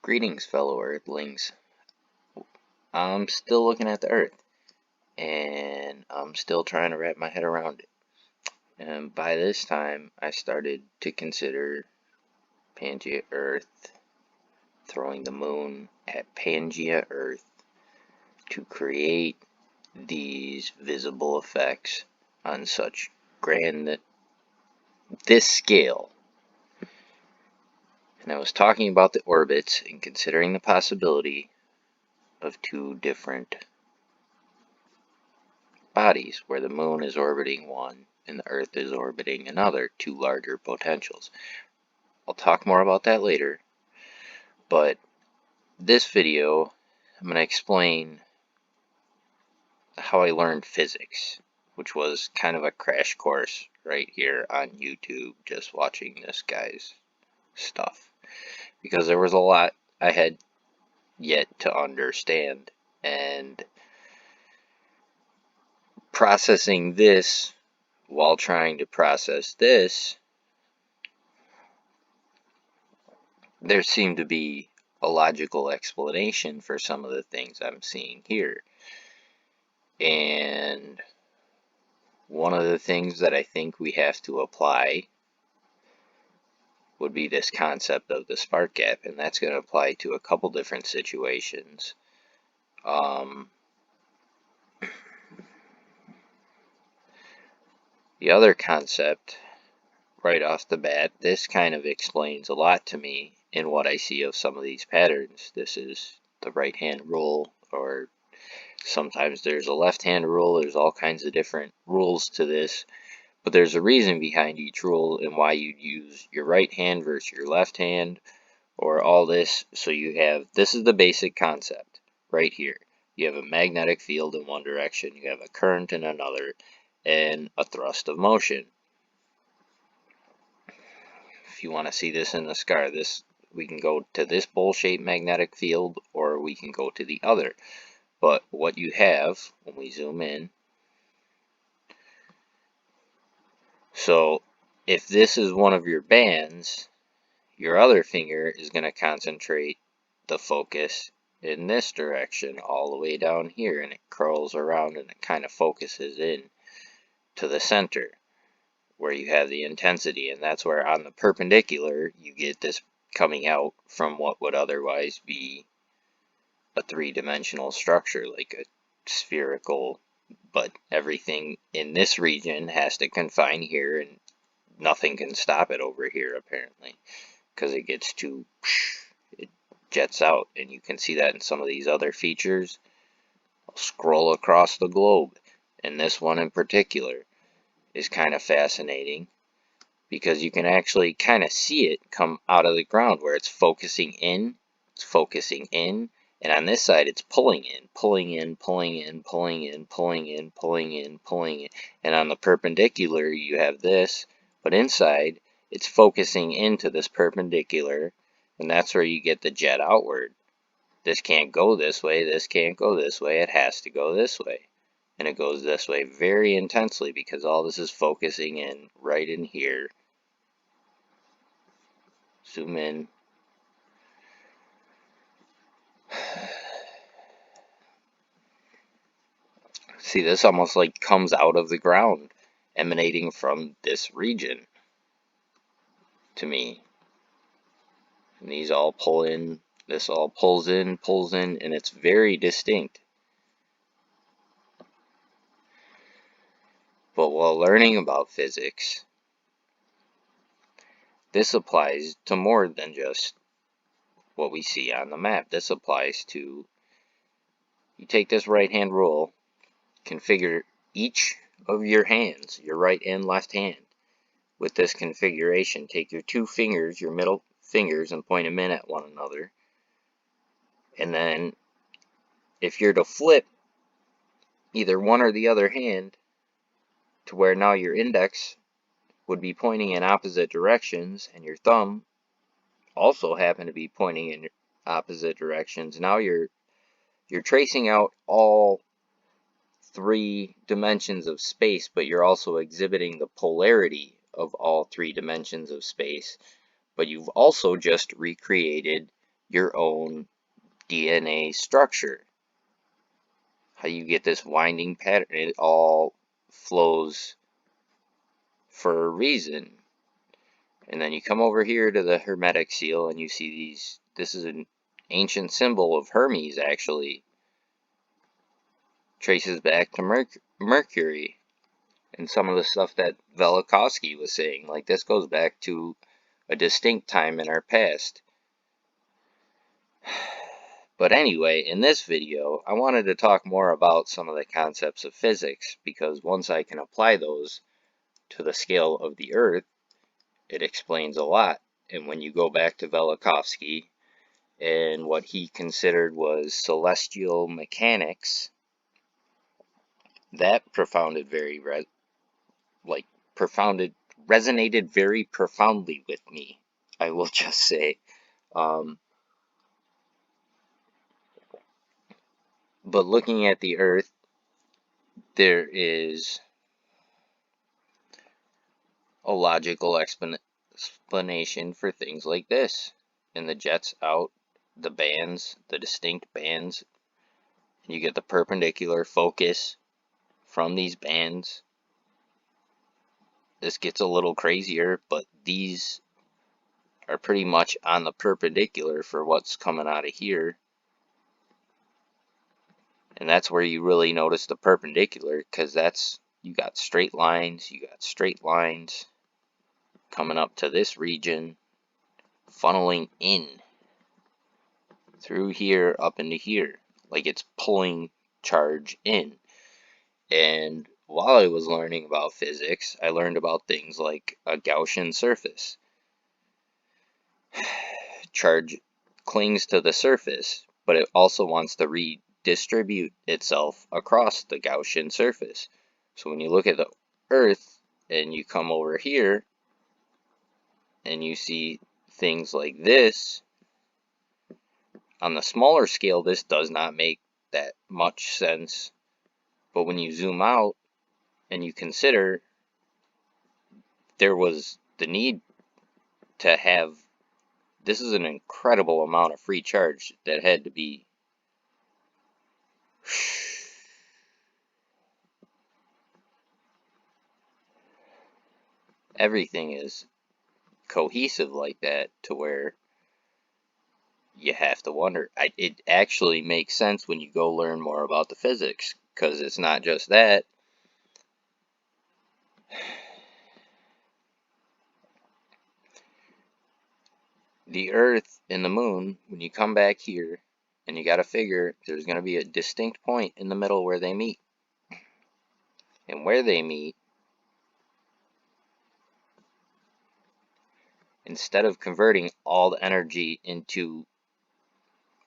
Greetings, fellow Earthlings. I'm still looking at the Earth, and I'm still trying to wrap my head around it. And by this time, I started to consider Pangea Earth, throwing the moon at Pangea Earth to create these visible effects on such this scale. And I was talking about the orbits and considering the possibility of two different bodies, where the moon is orbiting one and the Earth is orbiting another, two larger potentials. I'll talk more about that later, but this video I'm going to explain how I learned physics, which was kind of a crash course right here on YouTube, just watching this guy's stuff, because there was a lot I had yet to understand, and processing this while trying to process this, there seemed to be a logical explanation for some of the things I'm seeing here. And one of the things that I think we have to apply would be this concept of the spark gap, and that's going to apply to a couple different situations. The other concept, right off the bat, this kind of explains a lot to me in what I see of some of these patterns. This is the right-hand rule, or sometimes there's a left-hand rule. There's all kinds of different rules to this, but there's a reason behind each rule and why you'd use your right hand versus your left hand, or all this. So you have, this is the basic concept right here. You have a magnetic field in one direction, you have a current in another, and a thrust of motion. If you want to see this in the scar, we can go to this bowl-shaped magnetic field, or we can go to the other. But what you have, when we zoom in, so if this is one of your bands, your other finger is going to concentrate the focus in this direction all the way down here, and it curls around and it kind of focuses in to the center where you have the intensity, and that's where on the perpendicular you get this coming out from what would otherwise be a three-dimensional structure, like a spherical, but everything in this region has to confine here, and nothing can stop it over here apparently, because it gets too, it jets out, and you can see that in some of these other features. I'll scroll across the globe, and this one in particular is kind of fascinating, because you can actually kind of see it come out of the ground where it's focusing in, and on this side it's pulling in, and on the perpendicular you have this, but inside it's focusing into this perpendicular, and that's where you get the jet outward. This can't go this way, this can't go this way, it has to go this way. And it goes this way very intensely because all this is focusing in right in here. Zoom in. See, this almost like comes out of the ground, emanating from this region to me. And these all pull in, this all pulls in, and it's very distinct. But while learning about physics, this applies to more than just what we see on the map. This applies to, you take this right-hand rule, configure each of your hands, your right and left hand, with this configuration. Take your two fingers, your middle fingers, and point them in at one another. And then if you're to flip either one or the other hand to where now your index would be pointing in opposite directions and your thumb also happen to be pointing in opposite directions, now you're tracing out all three dimensions of space, but you're also exhibiting the polarity of all three dimensions of space. But you've also just recreated your own DNA structure. How you get this winding pattern. It all flows for a reason. And then you come over here to the Hermetic seal and you see these. This is an ancient symbol of Hermes, actually. Traces back to Mercury. And some of the stuff that Velikovsky was saying. Like, this goes back to a distinct time in our past. But anyway, in this video, I wanted to talk more about some of the concepts of physics, because once I can apply those to the scale of the Earth, it explains a lot. And when you go back to Velikovsky and what he considered was celestial mechanics, that resonated very profoundly with me, I will just say. But looking at the Earth, there is a logical explanation for things like this. And the jets out, the bands, the distinct bands, you get the perpendicular focus from these bands. This gets a little crazier, but these are pretty much on the perpendicular for what's coming out of here. And that's where you really notice the perpendicular, because you got straight lines coming up to this region, funneling in through here up into here, like it's pulling charge in. And while I was learning about physics, I learned about things like a Gaussian surface. Charge clings to the surface, but it also wants to redistribute itself across the Gaussian surface. So when you look at the Earth and you come over here and you see things like this, on the smaller scale, this does not make that much sense. But when you zoom out and you consider there was the need to have, this is an incredible amount of free charge that had to be everything is cohesive like that to where you have to wonder. It actually makes sense when you go learn more about the physics, because it's not just that. The Earth and the Moon, when you come back here, and you got to figure there's going to be a distinct point in the middle where they meet. And where they meet, instead of converting all the energy into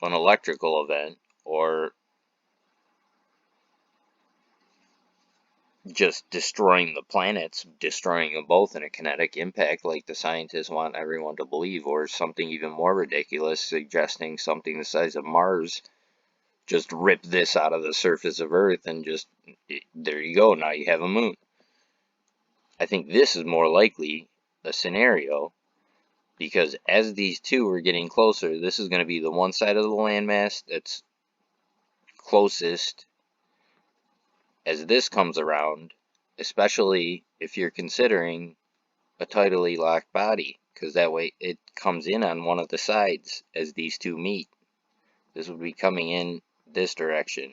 an electrical event, or just destroying the planets, destroying them both in a kinetic impact like the scientists want everyone to believe, or something even more ridiculous, suggesting something the size of Mars, just rip this out of the surface of Earth and just, there you go, now you have a moon. I think this is more likely a scenario, because as these two are getting closer, this is going to be the one side of the landmass that's closest. As this comes around, especially if you're considering a tidally locked body, because that way it comes in on one of the sides as these two meet. This would be coming in this direction,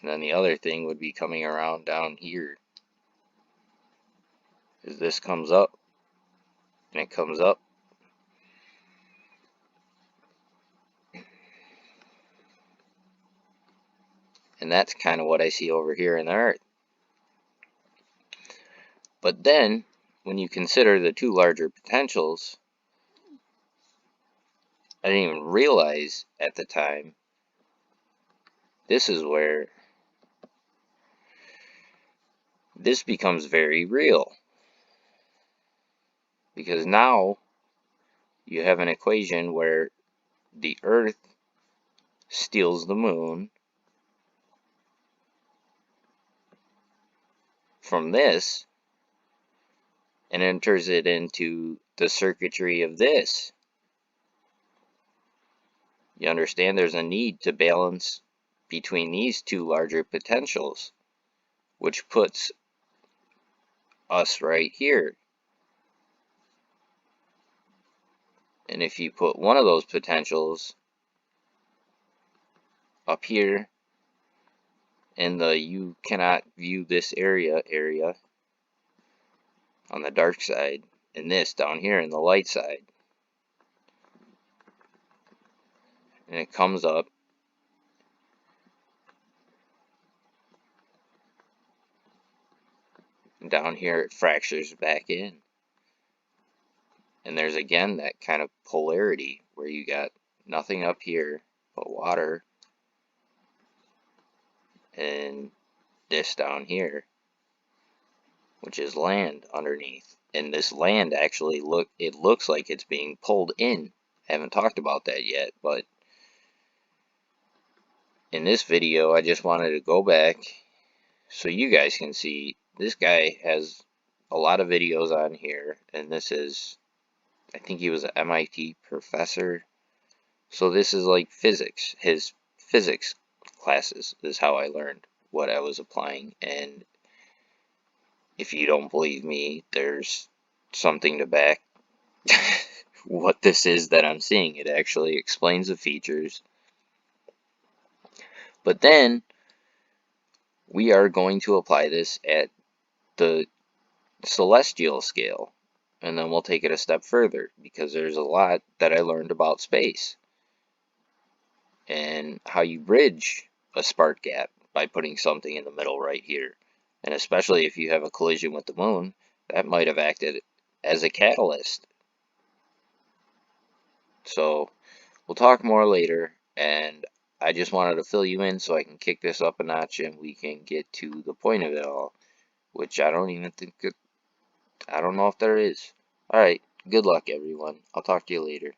and then the other thing would be coming around down here. As this comes up, and it comes up, and that's kind of what I see over here in the Earth. But then, when you consider the two larger potentials, I didn't even realize at the time, this is where this becomes very real. Because now you have an equation where the Earth steals the Moon from this and enters it into the circuitry of this. You understand there's a need to balance between these two larger potentials, which puts us right here. And if you put one of those potentials up here in the you cannot view this area on the dark side, and this down here in the light side, and it comes up, and down here it fractures back in. And there's again that kind of polarity where you got nothing up here but water and this down here, which is land underneath. And this land actually looks like it's being pulled in. I haven't talked about that yet, but in this video I just wanted to go back so you guys can see this guy has a lot of videos on here, and this is, I think he was an MIT professor. So this is like physics. His physics classes is how I learned what I was applying. And if you don't believe me, there's something to back what this is that I'm seeing. It actually explains the features. But then we are going to apply this at the celestial scale. And then we'll take it a step further, because there's a lot that I learned about space and how you bridge a spark gap by putting something in the middle right here. And especially if you have a collision with the moon, that might have acted as a catalyst. So we'll talk more later, and I just wanted to fill you in so I can kick this up a notch and we can get to the point of it all, which I don't even think, I don't know if there is. Alright, good luck everyone. I'll talk to you later.